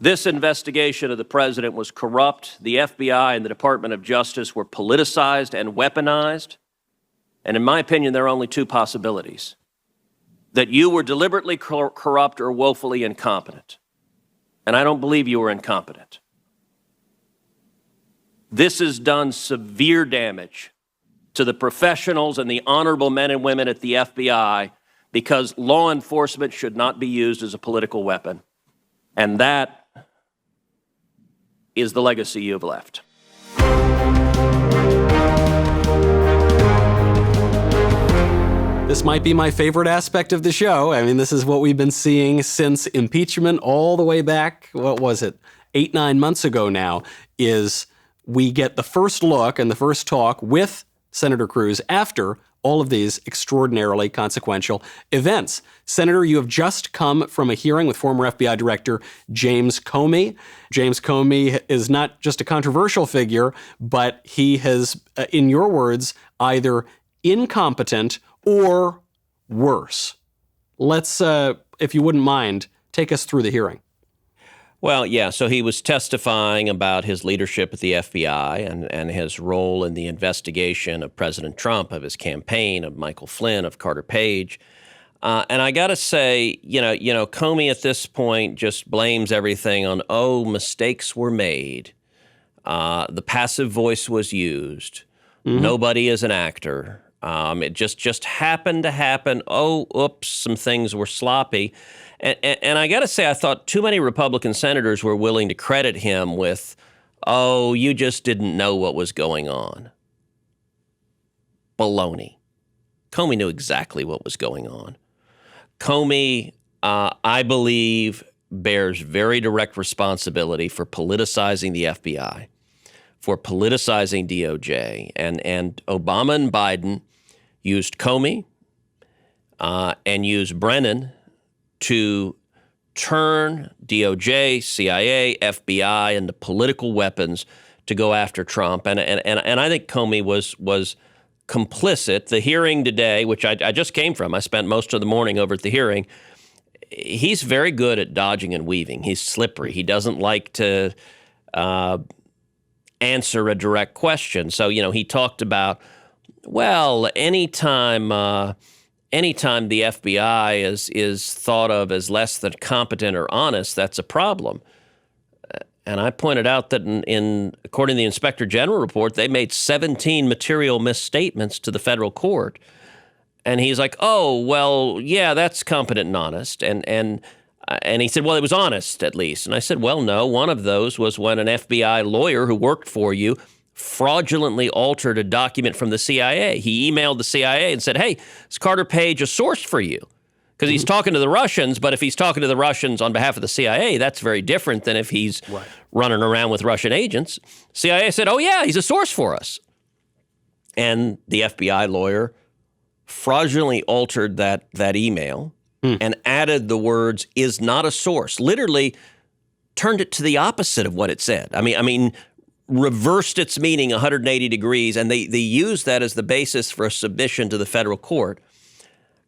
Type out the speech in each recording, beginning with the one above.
This investigation of the president was corrupt. The FBI and the Department of Justice were politicized and weaponized. And in my opinion, there are only two possibilities: that you were deliberately corrupt or woefully incompetent. And I don't believe you were incompetent. This has done severe damage to the professionals and the honorable men and women at the FBI, because law enforcement should not be used as a political weapon. And that is the legacy you've left. This might be my favorite aspect of the show. I mean, this is what we've been seeing since impeachment all the way back, what was it, 8-9 months ago now, is we get the first look and the first talk with Senator Cruz after all of these extraordinarily consequential events. Senator, you have just come from a hearing with former FBI Director James Comey. James Comey is not just a controversial figure, but he has, in your words, either incompetent or worse. Let's, if you wouldn't mind, take us through the hearing. Well, yeah, so he was testifying about his leadership at the FBI and his role in the investigation of President Trump, of his campaign, of Michael Flynn, of Carter Page. And I got to say, you know, Comey at this point just blames everything on, mistakes were made. The passive voice was used. Mm-hmm. Nobody is an actor. It just happened to happen. Some things were sloppy. And I got to say, I thought too many Republican senators were willing to credit him with, you just didn't know what was going on. Baloney. Comey knew exactly what was going on. Comey, I believe, bears very direct responsibility for politicizing the FBI, for politicizing DOJ. And Obama and Biden used Comey and used Brennan to turn DOJ, CIA, FBI into political weapons to go after Trump. And I think Comey was complicit. The hearing today, which I just came from, I spent most of the morning over at the hearing, he's very good at dodging and weaving. He's slippery. He doesn't like to answer a direct question. So, he talked about, anytime the FBI is thought of as less than competent or honest, that's a problem. And I pointed out that according to the Inspector General report, they made 17 material misstatements to the federal court. And he's like, that's competent and honest. And he said, it was honest at least. And I said, no, one of those was when an FBI lawyer who worked for you fraudulently altered a document from the CIA. He emailed the CIA and said, hey, is Carter Page a source for you? Because he's talking to the Russians, but if he's talking to the Russians on behalf of the CIA, that's very different than if he's running around with Russian agents. CIA said, he's a source for us. And the FBI lawyer fraudulently altered that email and added the words, is not a source, literally turned it to the opposite of what it said. I mean, reversed its meaning 180 degrees, and they used that as the basis for a submission to the federal court.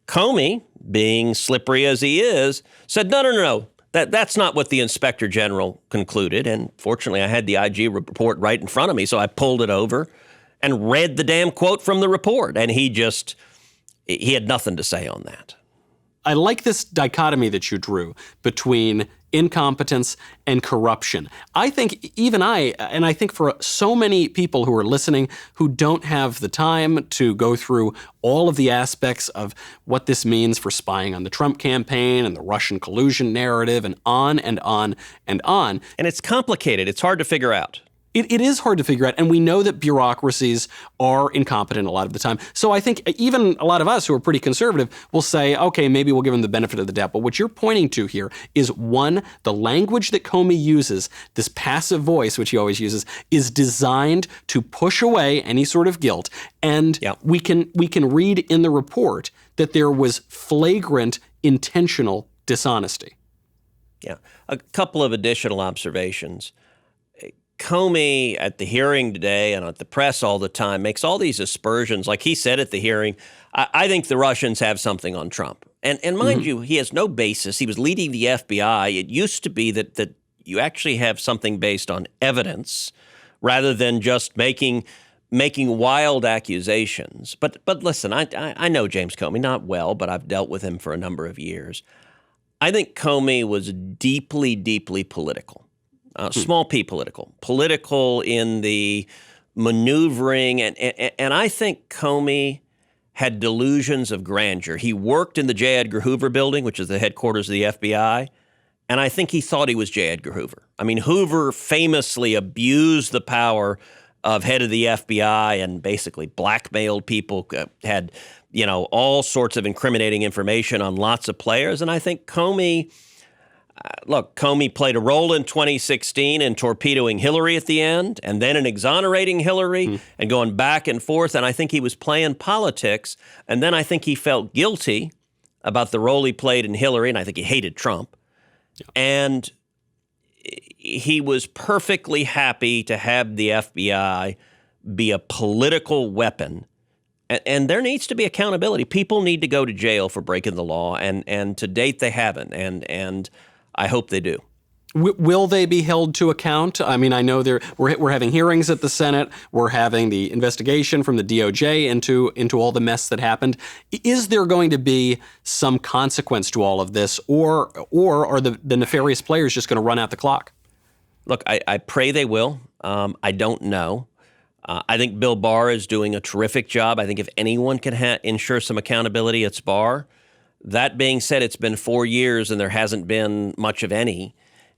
Comey, being slippery as he is, said, no, that's not what the Inspector General concluded. And fortunately, I had the IG report right in front of me, so I pulled it over and read the damn quote from the report. And he had nothing to say on that. I like this dichotomy that you drew between incompetence and corruption. I think I think for so many people who are listening who don't have the time to go through all of the aspects of what this means for spying on the Trump campaign and the Russian collusion narrative and on and on and on. And it's complicated. It's hard to figure out. It is hard to figure out, and we know that bureaucracies are incompetent a lot of the time. So I think even a lot of us who are pretty conservative will say, okay, maybe we'll give them the benefit of the doubt. But what you're pointing to here is, one, the language that Comey uses, this passive voice, which he always uses, is designed to push away any sort of guilt. And we can read in the report that there was flagrant, intentional dishonesty. Yeah. A couple of additional observations. Comey at the hearing today and at the press all the time makes all these aspersions. Like he said at the hearing, I think the Russians have something on Trump. And mind you, he has no basis. He was leading the FBI. It used to be that you actually have something based on evidence rather than just making wild accusations. But listen, I know James Comey, not well, but I've dealt with him for a number of years. I think Comey was deeply, deeply political, small p political in the maneuvering. And I think Comey had delusions of grandeur. He worked in the J. Edgar Hoover building, which is the headquarters of the FBI. And I think he thought he was J. Edgar Hoover. I mean, Hoover famously abused the power of head of the FBI and basically blackmailed people, had, all sorts of incriminating information on lots of players. And I think Comey played a role in 2016 in torpedoing Hillary at the end and then in exonerating Hillary and going back and forth. And I think he was playing politics. And then I think he felt guilty about the role he played in Hillary. And I think he hated Trump. Yeah. And he was perfectly happy to have the FBI be a political weapon. And there needs to be accountability. People need to go to jail for breaking the law. And to date, they haven't. And I hope they do. Will they be held to account? I mean, I know we're having hearings at the Senate. We're having the investigation from the DOJ into all the mess that happened. Is there going to be some consequence to all of this, or are the nefarious players just going to run out the clock? Look, I pray they will. I don't know. I think Bill Barr is doing a terrific job. I think if anyone can ensure some accountability, it's Barr. That being said, it's been 4 years and there hasn't been much of any.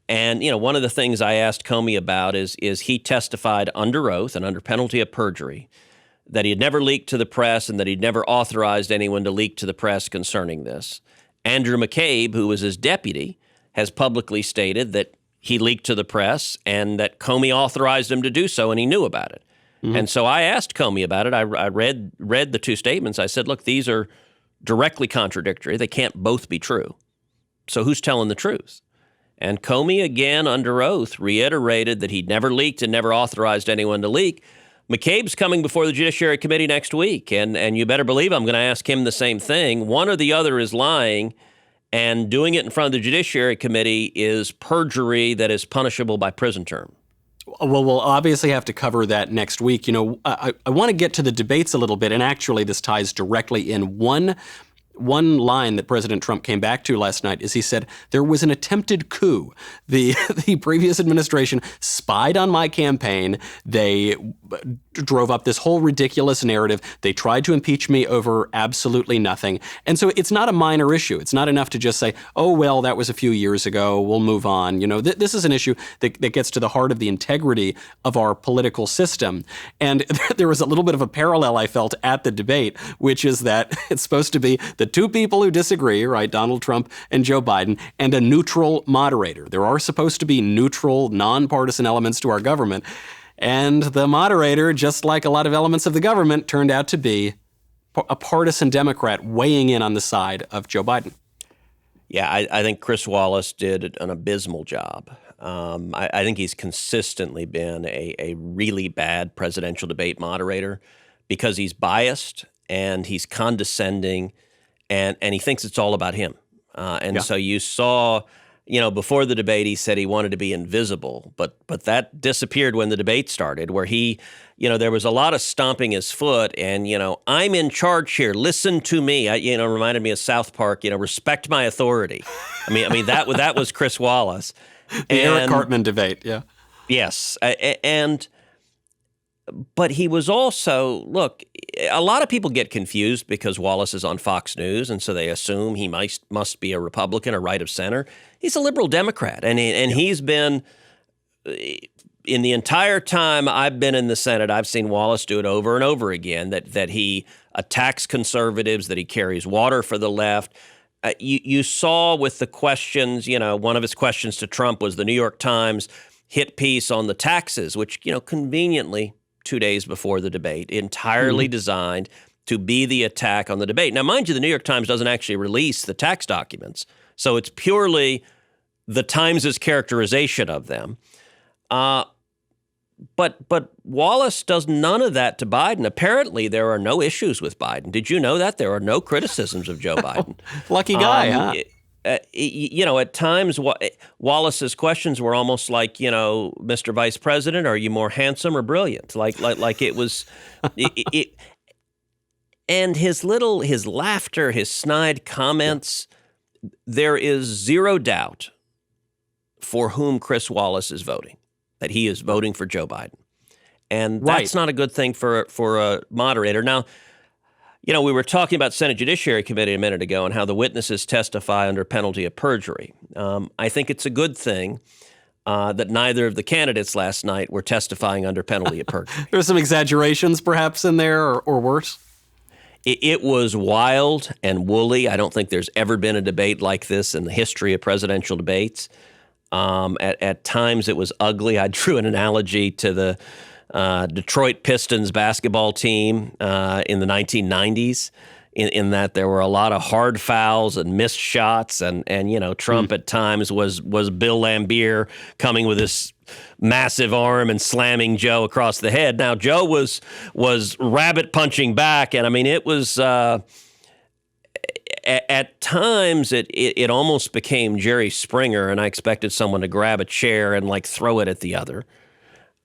And, one of the things I asked Comey about is he testified under oath and under penalty of perjury that he had never leaked to the press and that he'd never authorized anyone to leak to the press concerning this. Andrew McCabe, who was his deputy, has publicly stated that he leaked to the press and that Comey authorized him to do so and he knew about it. Mm-hmm. And so I asked Comey about it. I read the two statements. I said, look, these are directly contradictory. They can't both be true. So who's telling the truth? And Comey, again, under oath, reiterated that he'd never leaked and never authorized anyone to leak. McCabe's coming before the Judiciary Committee next week, and you better believe I'm going to ask him the same thing. One or the other is lying, and doing it in front of the Judiciary Committee is perjury that is punishable by prison term. Well, we'll obviously have to cover that next week. I want to get to the debates a little bit, and actually this ties directly in. One line that President Trump came back to last night is he said, there was an attempted coup. The previous administration spied on my campaign. They drove up this whole ridiculous narrative. They tried to impeach me over absolutely nothing. And so it's not a minor issue. It's not enough to just say, oh, well, that was a few years ago. We'll move on. This is an issue that gets to the heart of the integrity of our political system. And there was a little bit of a parallel I felt at the debate, which is that it's supposed to be the two people who disagree, right, Donald Trump and Joe Biden, and a neutral moderator. There are supposed to be neutral, nonpartisan elements to our government. And the moderator, just like a lot of elements of the government, turned out to be a partisan Democrat weighing in on the side of Joe Biden. Yeah, I think Chris Wallace did an abysmal job. I think he's consistently been a really bad presidential debate moderator because he's biased and he's condescending and he thinks it's all about him. So you saw, before the debate, he said he wanted to be invisible, but that disappeared when the debate started, where he, there was a lot of stomping his foot and, I'm in charge here. Listen to me. Reminded me of South Park, respect my authority. I mean, that was Chris Wallace. The Eric Cartman debate. Yeah. Yes. But he was also, look, a lot of people get confused because Wallace is on Fox News, and so they assume he must be a Republican or right of center. He's a liberal Democrat, and he's been, in the entire time I've been in the Senate, I've seen Wallace do it over and over again, that he attacks conservatives, that he carries water for the left. You saw with the questions, one of his questions to Trump was the New York Times hit piece on the taxes, which, conveniently, 2 days before the debate, entirely designed to be the attack on the debate. Now, mind you, the New York Times doesn't actually release the tax documents, so it's purely the Times' characterization of them. But Wallace does none of that to Biden. Apparently, there are no issues with Biden. Did you know that? There are no criticisms of Joe Biden. Lucky guy, huh? At times Wallace's questions were almost like, Mr. Vice President, are you more handsome or brilliant? Like it was, and his laughter, his snide comments. There is zero doubt for whom Chris Wallace is voting, that he is voting for Joe Biden. And that's not a good thing for a moderator. Now, we were talking about Senate Judiciary Committee a minute ago and how the witnesses testify under penalty of perjury. I think it's a good thing that neither of the candidates last night were testifying under penalty of perjury. There's some exaggerations perhaps in there or worse. It was wild and woolly. I don't think there's ever been a debate like this in the history of presidential debates. At times it was ugly. I drew an analogy to the Detroit Pistons basketball team in the 1990s in that there were a lot of hard fouls and missed shots. And Trump at times was Bill Laimbeer coming with his massive arm and slamming Joe across the head. Now, Joe was rabbit punching back. And I mean, it was at times it almost became Jerry Springer, and I expected someone to grab a chair and throw it at the other.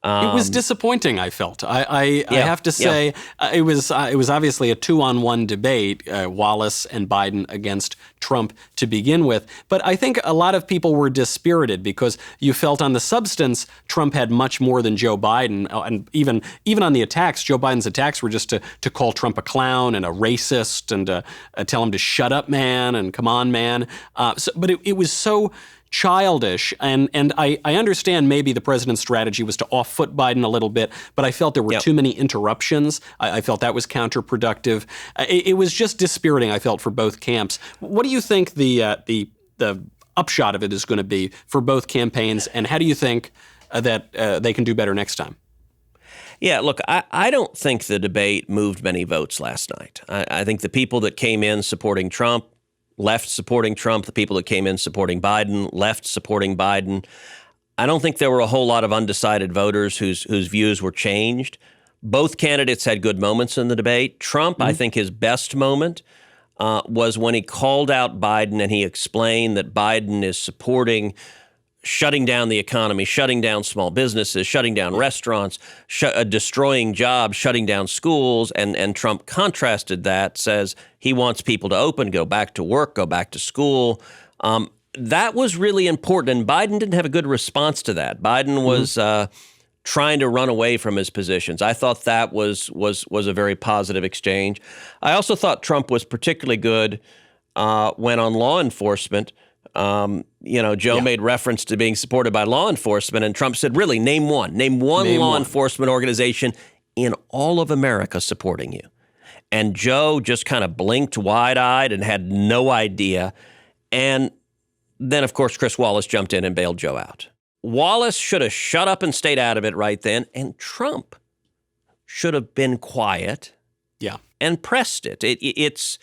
It was disappointing, I felt. I have to say, it was obviously a 2-on-1 debate, Wallace and Biden against Trump to begin with. But I think a lot of people were dispirited because you felt on the substance, Trump had much more than Joe Biden. And even on the attacks, Joe Biden's attacks were just to call Trump a clown and a racist and tell him to shut up, man, and come on, man. But it was so childish, and I understand maybe the president's strategy was to off-foot Biden a little bit, but I felt there were too many interruptions. I felt that was counterproductive. It was just dispiriting, I felt, for both camps. What do you think the upshot of it is going to be for both campaigns, and how do you think that they can do better next time? Yeah, look, I don't think the debate moved many votes last night. I think the people that came in supporting Trump, left supporting Trump, the people that came in supporting Biden, left supporting Biden. I don't think there were a whole lot of undecided voters whose views were changed. Both candidates had good moments in the debate. Trump, I think his best moment was when he called out Biden and he explained that Biden is supporting shutting down the economy, shutting down small businesses, shutting down restaurants, destroying jobs, shutting down schools. And Trump contrasted that, says he wants people to open, go back to work, go back to school. That was really important. And Biden didn't have a good response to that. Biden was trying to run away from his positions. I thought that was a very positive exchange. I also thought Trump was particularly good when on law enforcement. Joe made reference to being supported by law enforcement, and Trump said, really, name one law enforcement organization in all of America supporting you. And Joe just kind of blinked wide-eyed and had no idea. And then, of course, Chris Wallace jumped in and bailed Joe out. Wallace should have shut up and stayed out of it right then, and Trump should have been quiet and pressed it. It's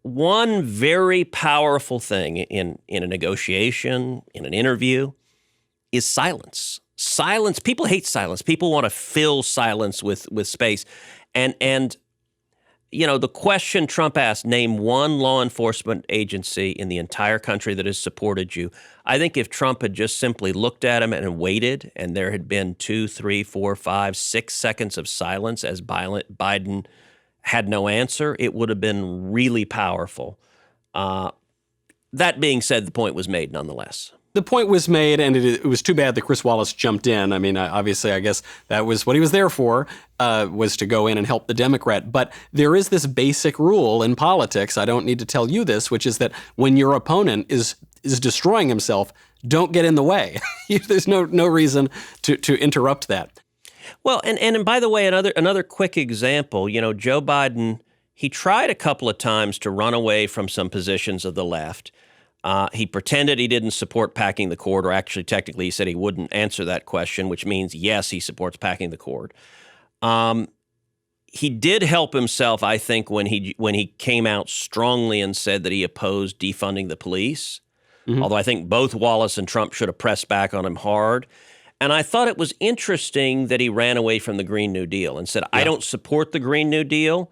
one very powerful thing in a negotiation, in an interview, is silence. Silence. People hate silence. People want to fill silence with space. And the question Trump asked, name one law enforcement agency in the entire country that has supported you. I think if Trump had just simply looked at him and waited, and there had been 2, 3, 4, 5, 6 seconds of silence as Biden had no answer, it would have been really powerful. That being said, the point was made nonetheless. The point was made, and it was too bad that Chris Wallace jumped in. I mean, obviously, I guess that was what he was there for, was to go in and help the Democrat. But there is this basic rule in politics, I don't need to tell you this, which is that when your opponent is destroying himself, don't get in the way. There's no reason to interrupt that. Well, and by the way, another quick example, Joe Biden, he tried a couple of times to run away from some positions of the left. He pretended he didn't support packing the cord, or actually technically he said he wouldn't answer that question, which means, yes, he supports packing the cord. He did help himself, I think, when he came out strongly and said that he opposed defunding the police, although I think both Wallace and Trump should have pressed back on him hard. And I thought it was interesting that he ran away from the Green New Deal and said, I don't support the Green New Deal.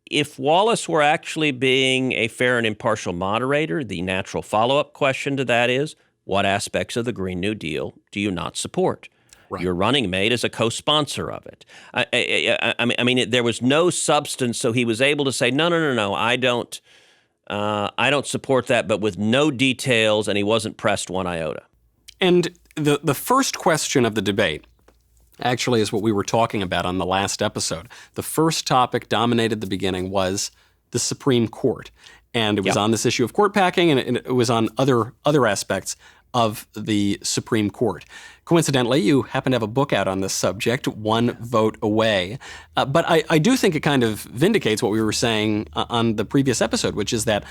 if Wallace were actually being a fair and impartial moderator, the natural follow-up question to that is, what aspects of the Green New Deal do you not support? Right. Your running mate is a co-sponsor of it. I mean, there was no substance, so he was able to say, no, I don't support that, but with no details, and he wasn't pressed one iota. And the first question of the debate actually is what we were talking about on the last episode. The first topic dominated the beginning was the Supreme Court. And it was on this issue of court packing, and it was on other aspects of the Supreme Court. Coincidentally, you happen to have a book out on this subject, One Vote Away. But I do think it kind of vindicates what we were saying on the previous episode, which is that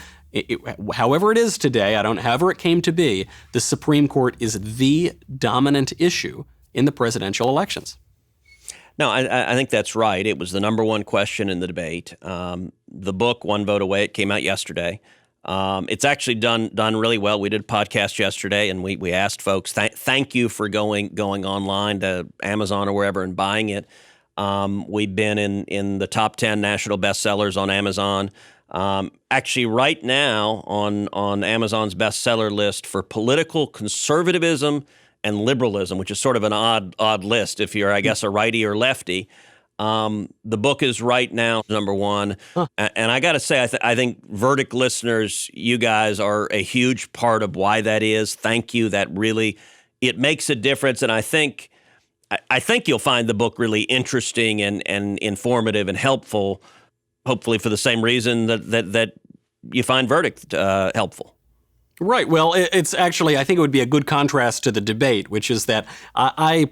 however it is today, however it came to be, the Supreme Court is the dominant issue in the presidential elections. No, I think that's right. It was the number one question in the debate. The book, One Vote Away, it came out yesterday. It's actually done really well. We did a podcast yesterday, and we asked folks, thank you for going online to Amazon or wherever and buying it. We've been in the top 10 national bestsellers on Amazon. Actually, right now on Amazon's bestseller list for political conservatism and liberalism, which is sort of an odd list if you're, I guess, a righty or lefty. The book is right now number one. Huh. And I got to say, I think Verdict listeners, you guys are a huge part of why that is. Thank you. That really, it makes a difference. And I think you'll find the book really interesting and informative and helpful, hopefully for the same reason that you find Verdict helpful. Right. Well, it's actually, I think it would be a good contrast to the debate, which is that I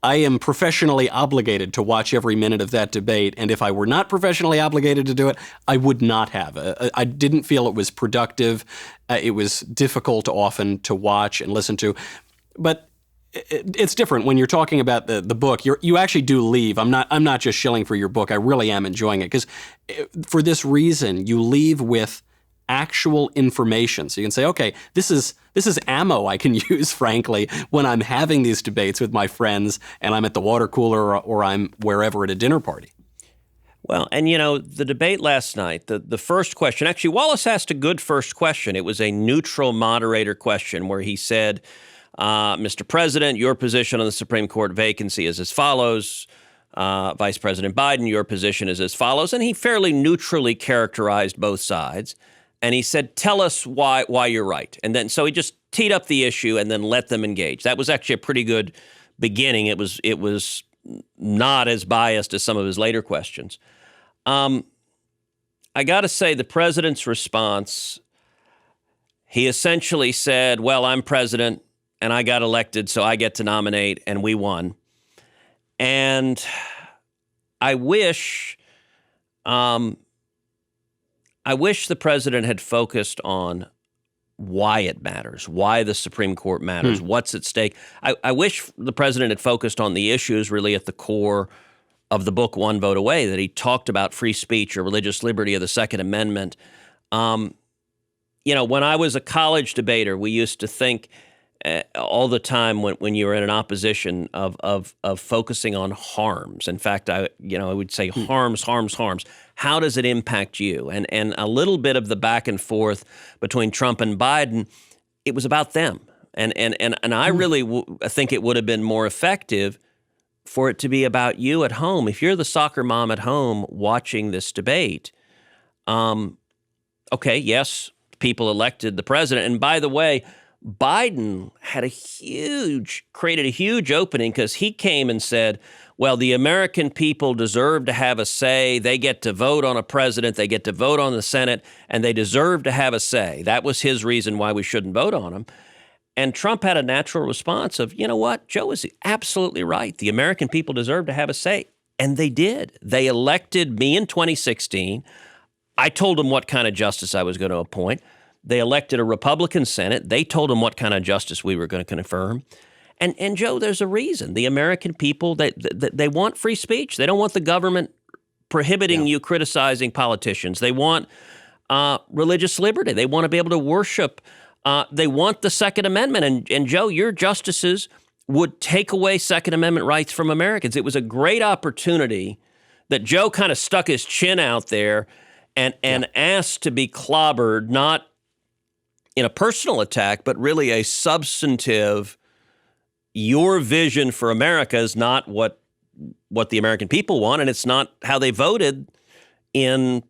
am professionally obligated to watch every minute of that debate, and if I were not professionally obligated to do it, I would not have. I didn't feel it was productive. It was difficult often to watch and listen to. But it's different when you're talking about the book. You actually do leave. I'm not just shilling for your book. I really am enjoying it because for this reason, you leave with actual information. So you can say, okay, this is ammo I can use, frankly, when I'm having these debates with my friends and I'm at the water cooler or I'm wherever at a dinner party. Well, and the debate last night, the first question, actually Wallace asked a good first question. It was a neutral moderator question where he said, Mr. President, your position on the Supreme Court vacancy is as follows. Vice President Biden, your position is as follows. And he fairly neutrally characterized both sides. And he said, tell us why you're right. And then so he just teed up the issue and then let them engage. That was actually a pretty good beginning. It was not as biased as some of his later questions. I got to say, the president's response, he essentially said, well, I'm president and I got elected, so I get to nominate, and we won. And I wish the president had focused on why it matters, why the Supreme Court matters, what's at stake. I wish the president had focused on the issues really at the core of the book, One Vote Away, that he talked about free speech or religious liberty or the Second Amendment. When I was a college debater, we used to think all the time when you were in an opposition of focusing on harms. In fact, I would say harms. How does it impact you? And a little bit of the back and forth between Trump and Biden, it was about them. And I really think it would have been more effective for it to be about you at home. If you're the soccer mom at home watching this debate, okay, yes, people elected the president. And by the way, Biden created a huge opening because he came and said, well, the American people deserve to have a say. They get to vote on a president. They get to vote on the Senate, and they deserve to have a say. That was his reason why we shouldn't vote on him. And Trump had a natural response of, you know what? Joe is absolutely right. The American people deserve to have a say. And they did. They elected me in 2016. I told them what kind of justice I was going to appoint. They elected a Republican Senate. They told them what kind of justice we were going to confirm. And Joe, there's a reason. The American people, they want free speech. They don't want the government prohibiting you criticizing politicians. They want religious liberty. They want to be able to worship. They want the Second Amendment. And Joe, your justices would take away Second Amendment rights from Americans. It was a great opportunity that Joe kind of stuck his chin out there and asked to be clobbered, not in a personal attack, but really a substantive, your vision for America is not what the American people want, and it's not how they voted in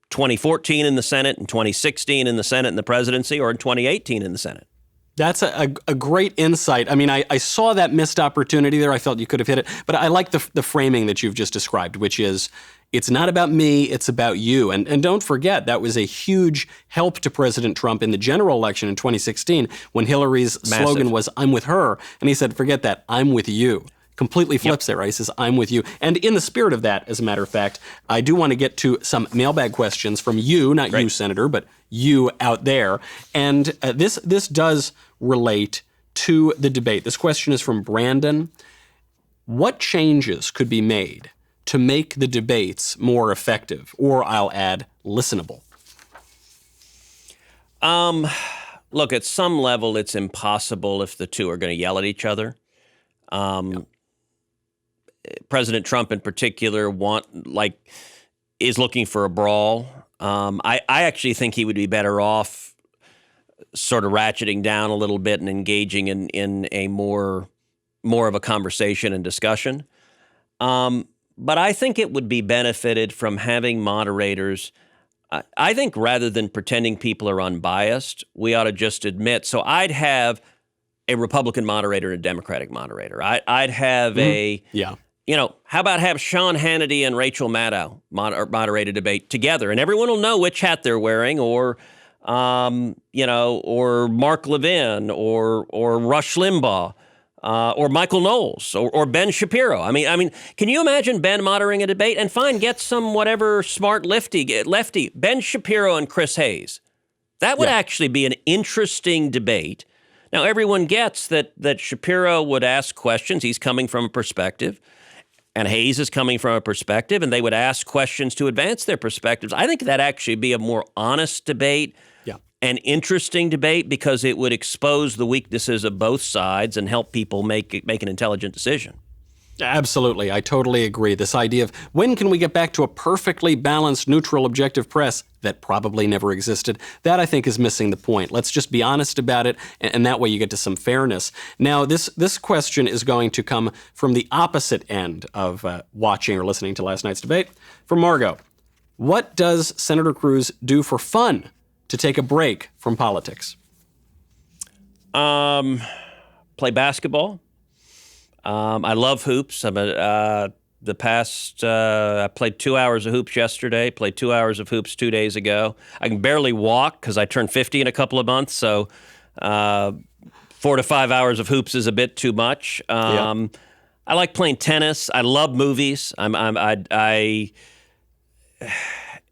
2014 in the Senate, in 2016 in the Senate and the presidency, or in 2018 in the Senate. That's a great insight. I mean, I saw that missed opportunity there. I felt you could have hit it. But I like the framing that you've just described, which is, it's not about me, it's about you. And don't forget, that was a huge help to President Trump in the general election in 2016 when Hillary's slogan was, I'm with her. And he said, forget that, I'm with you. Completely flips it, right? He says, I'm with you. And in the spirit of that, as a matter of fact, I do want to get to some mailbag questions from you, not you, Senator, but you out there. And this does relate to the debate. This question is from Brandon. What changes could be made to make the debates more effective, or I'll add, listenable? Look, at some level, it's impossible if the two are going to yell at each other. President Trump, in particular, is looking for a brawl. I actually think he would be better off sort of ratcheting down a little bit and engaging in a more of a conversation and discussion. But I think it would be benefited from having moderators. I think rather than pretending people are unbiased, we ought to just admit. So I'd have a Republican moderator and a Democratic moderator. I'd have how about have Sean Hannity and Rachel Maddow moderate a debate together, and everyone will know which hat they're wearing, or Mark Levin, or Rush Limbaugh, or Michael Knowles, or Ben Shapiro. I mean, can you imagine Ben moderating a debate? And fine, get some whatever smart lefty, Ben Shapiro and Chris Hayes. That would actually be an interesting debate. Now, everyone gets that Shapiro would ask questions. He's coming from a perspective, and Hayes is coming from a perspective, and they would ask questions to advance their perspectives. I think that actually be a more honest debate, an interesting debate, because it would expose the weaknesses of both sides and help people make an intelligent decision. Absolutely. I totally agree. This idea of when can we get back to a perfectly balanced, neutral, objective press that probably never existed, that I think is missing the point. Let's just be honest about it, and that way you get to some fairness. Now, this question is going to come from the opposite end of watching or listening to last night's debate. From Margot. What does Senator Cruz do for fun to take a break from politics? Play basketball. I love hoops. I played 2 hours of hoops yesterday, played 2 hours of hoops 2 days ago. I can barely walk because I turned 50 in a couple of months, so 4 to 5 hours of hoops is a bit too much. I like playing tennis. I love movies. I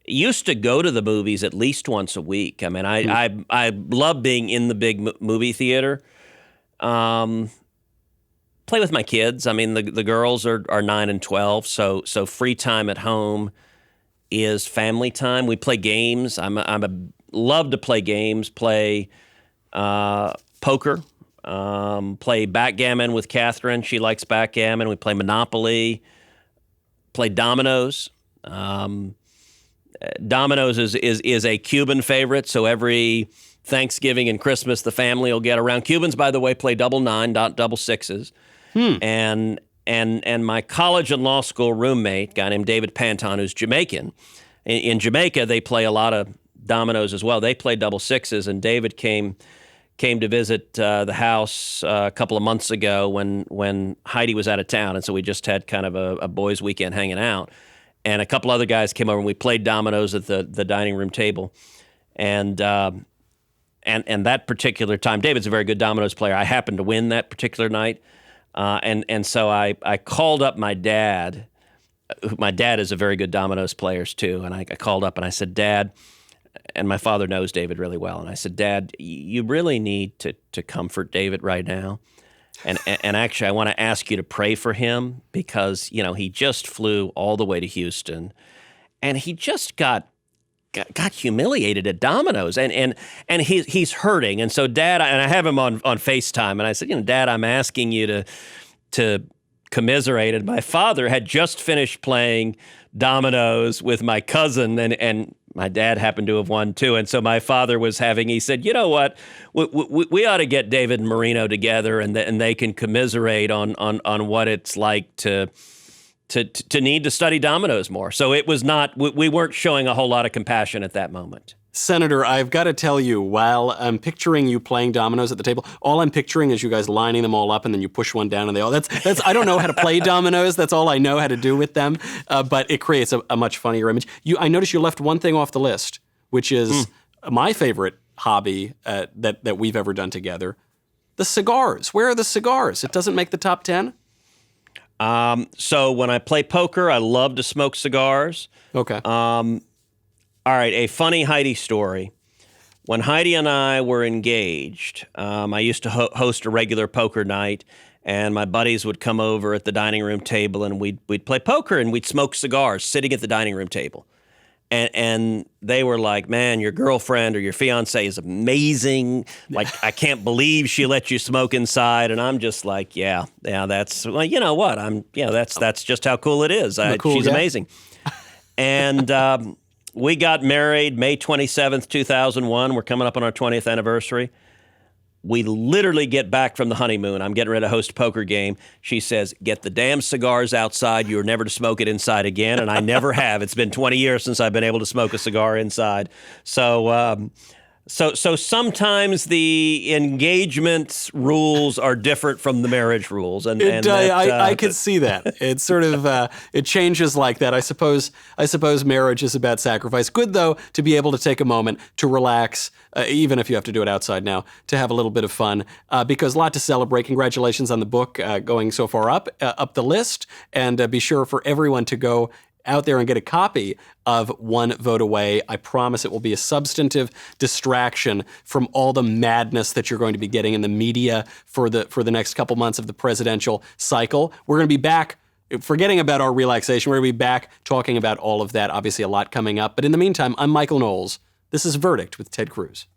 used to go to the movies at least once a week. I mean, I love being in the big movie theater. Play with my kids. I mean, the girls are 9 and 12, so free time at home is family time. We play games. Love to play games. Play poker. Play backgammon with Catherine. She likes backgammon. We play Monopoly. Play dominoes. Dominoes is a Cuban favorite, so every Thanksgiving and Christmas the family will get around. Cubans, by the way, play double nine, not double sixes. And my college and law school roommate, a guy named David Panton, who's Jamaican. In Jamaica, they play a lot of dominoes as well. They play double sixes, and David came to visit the house a couple of months ago when Heidi was out of town, and so we just had kind of a boys' weekend hanging out. And a couple other guys came over, and we played dominoes at the dining room table. And that particular time, David's a very good dominoes player. I happened to win that particular night. And so I called up my dad. My dad is a very good dominoes player too. And I called up and I said, Dad, and my father knows David really well. And I said, Dad, you really need to comfort David right now. And actually, I want to ask you to pray for him because, he just flew all the way to Houston and he just got humiliated at dominoes and he's hurting. And so Dad, and I have him on FaceTime, and I said, Dad, I'm asking you to commiserated. My father had just finished playing dominoes with my cousin, and my dad happened to have won too. And so my father he said, you know what, we ought to get David and Marino together, and they can commiserate on what it's like to need to study dominoes more. So it was not, we weren't showing a whole lot of compassion at that moment. Senator, I've got to tell you, while I'm picturing you playing dominoes at the table, all I'm picturing is you guys lining them all up and then you push one down and they all, that's I don't know how to play dominoes. That's all I know how to do with them. But it creates a much funnier image. I noticed you left one thing off the list, which is my favorite hobby that we've ever done together. The cigars. Where are the cigars? It doesn't make the top 10? So when I play poker, I love to smoke cigars. Okay. All right, a funny Heidi story. When Heidi and I were engaged, I used to host a regular poker night, and my buddies would come over at the dining room table, and we'd play poker, and we'd smoke cigars sitting at the dining room table. And they were like, man, your girlfriend or your fiance is amazing. Like, I can't believe she let you smoke inside. And I'm just like, yeah, that's, well, you know what? That's just how cool it is. She's amazing. And we got married May 27th, 2001. We're coming up on our 20th anniversary. We literally get back from the honeymoon. I'm getting ready to host a poker game. She says, get the damn cigars outside. You're never to smoke it inside again. And I never have. It's been 20 years since I've been able to smoke a cigar inside. So sometimes the engagement rules are different from the marriage rules, I could see that. It's sort of it changes like that. I suppose marriage is about sacrifice. Good though to be able to take a moment to relax, even if you have to do it outside now, to have a little bit of fun because a lot to celebrate. Congratulations on the book going so far up the list, and be sure for everyone to go out there and get a copy of One Vote Away. I promise it will be a substantive distraction from all the madness that you're going to be getting in the media for the next couple months of the presidential cycle. We're going to be back, forgetting about our relaxation, we're going to be back talking about all of that. Obviously a lot coming up. But in the meantime, I'm Michael Knowles. This is Verdict with Ted Cruz.